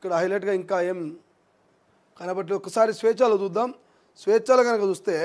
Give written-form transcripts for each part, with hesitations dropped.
ఇక్కడ హైలైట్గా ఇంకా ఏం కనబట్టి ఒకసారి స్వేచ్ఛలో చూద్దాం. స్వేచ్ఛలో కనుక చూస్తే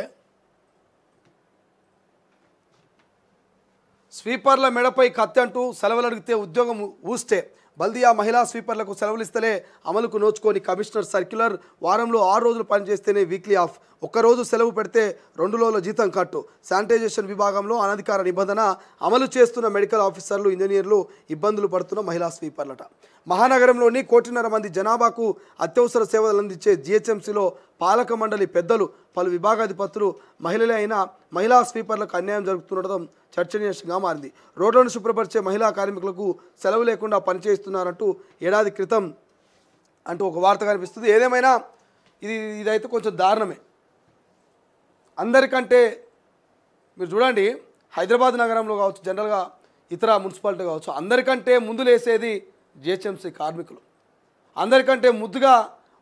స్వీపర్ల మెడపై కత్తి అంటూ సెలవులు అడిగితే ఉద్యోగం ఊస్తే బల్దియా మహిళా స్వీపర్లకు సెలవులు ఇస్తేనే అమలుకు నోచుకొని కమిషనర్ సర్క్యులర్. వారంలో 6 రోజులు పనిచేస్తేనే వీక్లీ ఆఫ్. ఒక్కరోజు సెలవు పెడితే 2 రోజుల జీతం కట్టు. శానిటైజేషన్ విభాగంలో అనధికార నిబంధన అమలు చేస్తున్న మెడికల్ ఆఫీసర్లు, ఇంజనీర్లు ఇబ్బందులు పడుతున్న మహిళా స్వీపర్లట. మహానగరంలోని 1.5 కోటి జనాభాకు అత్యవసర సేవలు అందించే జిహెచ్ఎంసీలో పాలక మండలి పెద్దలు, పలు విభాగాధిపతులు మహిళలే అయినా మహిళా స్వీపర్లకు అన్యాయం జరుగుతుండటం చర్చనీయాంశంగా మారింది. రోడ్లను శుభ్రపరిచే మహిళా కార్మికులకు సెలవు లేకుండా పనిచేస్తున్నారంటూ ఏడాది క్రితం అంటూ ఒక వార్త కనిపిస్తుంది. ఏదేమైనా ఇదైతే కొంచెం దారుణమే. అందరికంటే మీరు చూడండి, హైదరాబాద్ నగరంలో కావచ్చు, జనరల్గా ఇతర మున్సిపాలిటీ కావచ్చు, అందరికంటే ముందు లేసేది జిహెచ్ఎంసీ కార్మికులు. అందరికంటే ముద్దుగా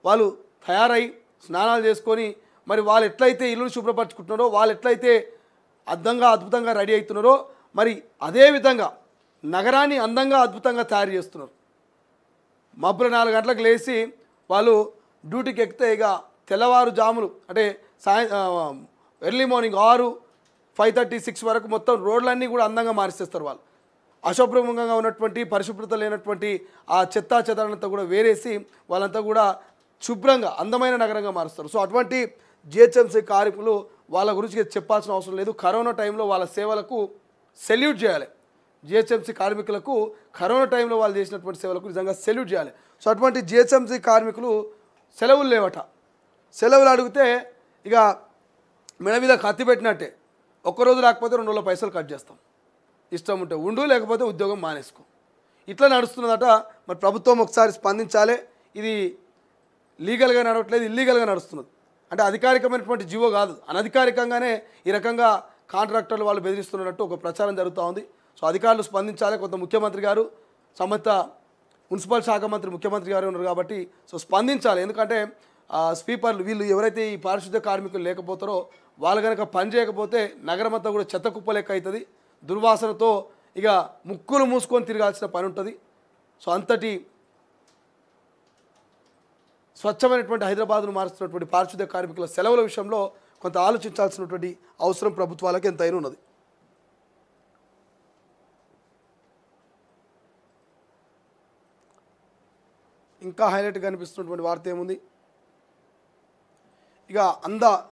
వాళ్ళు తయారై స్నానాలు చేసుకొని మరి వాళ్ళు ఎట్లయితే ఇల్లును శుభ్రపరచుకుంటున్నారో, వాళ్ళు ఎట్లయితే అద్భుతంగా రెడీ అవుతున్నారో, మరి అదేవిధంగా నగరాన్ని అందంగా అద్భుతంగా తయారు చేస్తున్నారు. మబ్బులు 4 గంటలకు లేచి వాళ్ళు డ్యూటీకి ఎక్కితే ఇక తెల్లవారుజాములు అంటే ఎర్లీ మార్నింగ్ 6, 5:30, 6 వరకు మొత్తం రోడ్లన్నీ కూడా అందంగా మార్చేస్తారు. వాళ్ళు అశుభ్రంగా ఉన్నటువంటి, పరిశుభ్రత లేనటువంటి ఆ చెదారంతా కూడా వేరేసి వాళ్ళంతా కూడా శుభ్రంగా అందమైన నగరంగా మారుస్తారు. సో అటువంటి జిహెచ్ఎంసీ కార్మికులు వాళ్ళ గురించి చెప్పాల్సిన అవసరం లేదు. కరోనా టైంలో వాళ్ళ సేవలకు సెల్యూట్ చేయాలి. జిహెచ్ఎంసీ కార్మికులకు కరోనా టైంలో వాళ్ళు చేసినటువంటి సేవలకు నిజంగా సెల్యూట్ చేయాలి. సో అటువంటి జిహెచ్ఎంసీ కార్మికులు సెలవులు లేవట. సెలవులు అడిగితే ఇక మెడ మీద కత్తి పెట్టినట్టే. ఒక్కరోజు లేకపోతే 2 రోజుల పైసలు కట్ చేస్తాం, ఇష్టం ఉంటే ఉండు, లేకపోతే ఉద్యోగం మానేసుకో. ఇట్లా నడుస్తున్నదట. మరి ప్రభుత్వం ఒకసారి స్పందించాలి. ఇది లీగల్గా నడవట్లేదు, ఇల్లీగల్గా నడుస్తున్నది. అంటే అధికారికమైనటువంటి జీవో కాదు, అనధికారికంగానే ఈ రకంగా కాంట్రాక్టర్లు వాళ్ళు బెదిరిస్తున్నట్టు ఒక ప్రచారం జరుగుతూ ఉంది. సో అధికారులు స్పందించాలి. కొంత ముఖ్యమంత్రి గారు, సంబంధిత మున్సిపల్ శాఖ మంత్రి ముఖ్యమంత్రి గారు ఉన్నారు కాబట్టి సో స్పందించాలి. ఎందుకంటే స్వీపర్లు వీళ్ళు ఎవరైతే ఈ పారిశుద్ధ్య కార్మికులు లేకపోతారో వాళ్ళు కనుక పని చేయకపోతే నగరం అంతా కూడా చెత్త కుప్ప లెక్క అవుతుంది. దుర్వాసనతో ఇక ముక్కులు మూసుకొని తిరగాల్సిన పని ఉంటుంది. సో అంతటి స్వచ్ఛమైనటువంటి హైదరాబాద్ను మారుస్తున్నటువంటి పారిశుద్ధ్య కార్మికుల సెలవుల విషయంలో కొంత ఆలోచించాల్సినటువంటి అవసరం ప్రభుత్వాలకు ఎంతైనా ఉన్నది. ఇంకా హైలైట్గా కనిపిస్తున్నటువంటి వార్త ఏముంది, ఇక